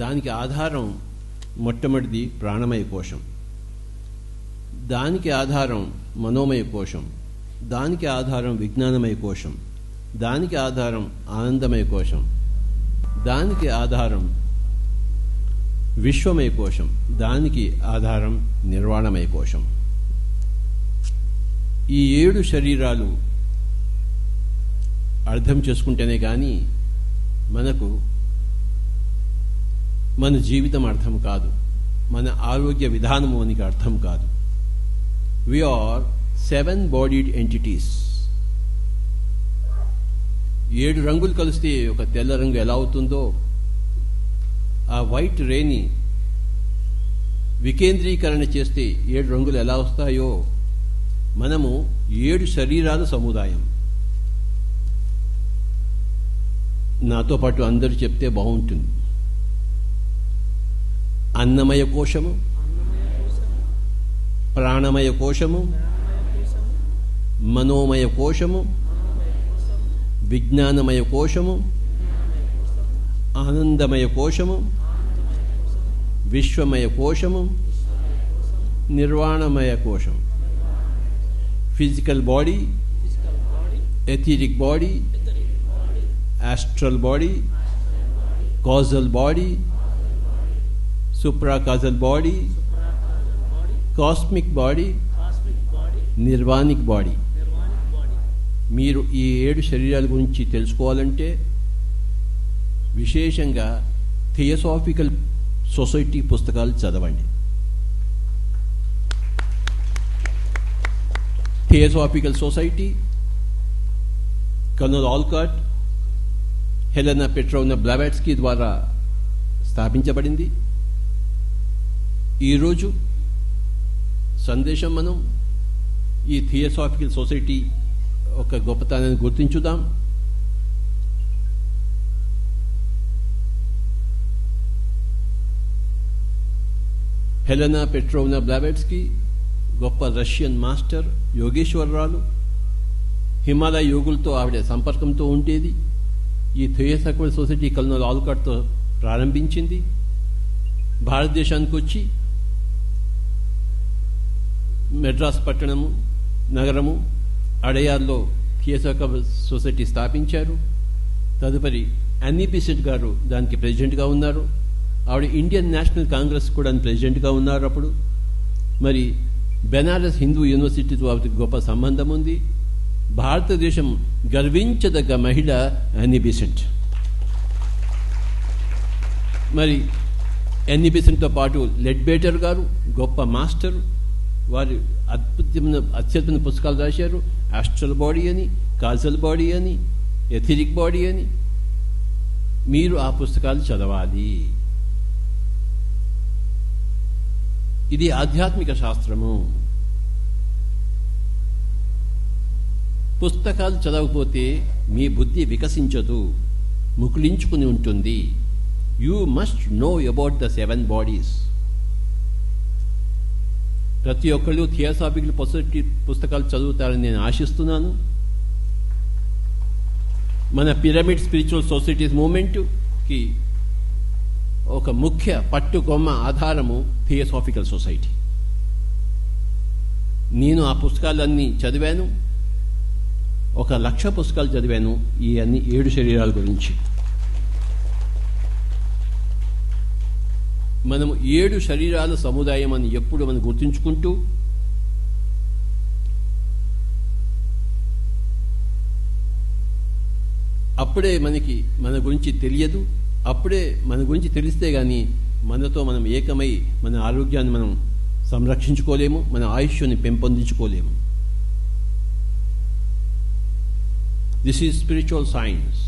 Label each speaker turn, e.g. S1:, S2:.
S1: దానికి ఆధారం మొట్టమొదటిది ప్రాణమయ కోశం, దానికి ఆధారం మనోమయ కోశం, దానికి ఆధారం విజ్ఞానమయ కోశం, దానికి ఆధారం ఆనందమయ కోశం, దానికి ఆధారం విశ్వమయ కోశం, దానికి ఆధారం నిర్వాణమయ కోశం. ఈ 7 శరీరాలు అర్థం చేసుకుంటేనే కానీ మనకు మన జీవితం అర్థం కాదు, మన ఆరోగ్య విధానము మనకి అర్థం కాదు. We are 7-bodied entities. 7 రంగులు కలిస్తే ఒక తెల్ల రంగు ఎలా అవుతుందో, ఆ వైట్ రేని వికేంద్రీకరణ చేస్తే 7 రంగులు ఎలా వస్తాయో, మనము 7 శరీరాల సముదాయం. నాతో పాటు అందరూ చెప్తే బాగుంటుంది. అన్నమయ కోశము, ప్రాణమయ కోశము, మనోమయ కోశము, విజ్ఞానమయ కోశము, ఆనందమయ కోశము, విశ్వమయ కోశము, నిర్వాణమయ కోశం. Physical body, etheric body, astral body, causal body, supracausal body, cosmic body, nirvanic body. మీరు ఈ 7 శరీరాల గురించి తెలుసుకోవాలంటే విశేషంగా థియోసాఫికల్ సొసైటీ పుస్తకాలు చదవండి. Theosophical society colonel Olcott, Helena Petrovna Blavatsky ద్వారా స్థాపించబడింది. ఈరోజు సందేశం మనం ఈ థియోసాఫికల్ సొసైటీ ఒక గొప్పతనాన్ని గుర్తించుదాం. హెలెనా పెట్రోవ్నా బ్లావాట్స్కీ గొప్ప రష్యన్ మాస్టర్, యోగేశ్వరరాలు. హిమాలయ యోగులతో ఆవిడ సంపర్కంతో ఉండేది. ఈ థియోసాఫికల్ సొసైటీ కర్నల్ ఆల్కాట్తో ప్రారంభించింది. భారతదేశానికి వచ్చి మెడ్రాస్ పట్టణము నగరము అడయార్లో థియోసాఫికల్ సొసైటీ స్థాపించారు. తదుపరి అన్నీ బెసెంట్ గారు దానికి ప్రెసిడెంట్గా ఉన్నారు. ఆవిడ ఇండియన్ నేషనల్ కాంగ్రెస్ కూడా ప్రెసిడెంట్గా ఉన్నారు అప్పుడు. మరి బెనారస్ హిందూ యూనివర్సిటీతో ఆవిడకి గొప్ప సంబంధం ఉంది. భారతదేశం గర్వించదగ్గ మహిళ అన్నీ బెసెంట్. మరి అన్నీ బెసెంట్తో పాటు లెడ్బేటర్ గారు గొప్ప మాస్టర్. వారు అత్యద్భుతమైన పుస్తకాలు రాశారు. ఆస్ట్రల్ బాడీ అని, కాజల్ బాడీ అని, ఎథిరిక్ బాడీ అని. మీరు ఆ పుస్తకాలు చదవాలి. ఇది ఆధ్యాత్మిక శాస్త్రము. పుస్తకాలు చదవకపోతే మీ బుద్ధి వికసించదు, ముకులించుకుని ఉంటుంది. You must know about the 7 bodies. ప్రతి ఒక్కళ్ళు థియోసాఫికల్ సొసైటీ పుస్తకాలు చదువుతారని నేను ఆశిస్తున్నాను. మన పిరమిడ్ స్పిరిచువల్ సొసైటీస్ మూమెంట్కి ఒక ముఖ్య పట్టుకొమ్మ ఆధారము థియోసాఫికల్ సొసైటీ. నేను ఆ పుస్తకాలన్నీ చదివాను. 1,00,000 పుస్తకాలు చదివాను ఈ అన్ని 7 శరీరాల గురించి. మనము 7 శరీరాల సముదాయం అని ఎప్పుడు మనం గుర్తుంచుకుంటూ అప్పుడే మనకి మన గురించి తెలియదు. అప్పుడే మన గురించి తెలిస్తే కానీ మనతో మనం ఏకమై మన ఆరోగ్యాన్ని మనం సంరక్షించుకోలేము, మన ఆయుష్ని పెంపొందించుకోలేము. This is spiritual science.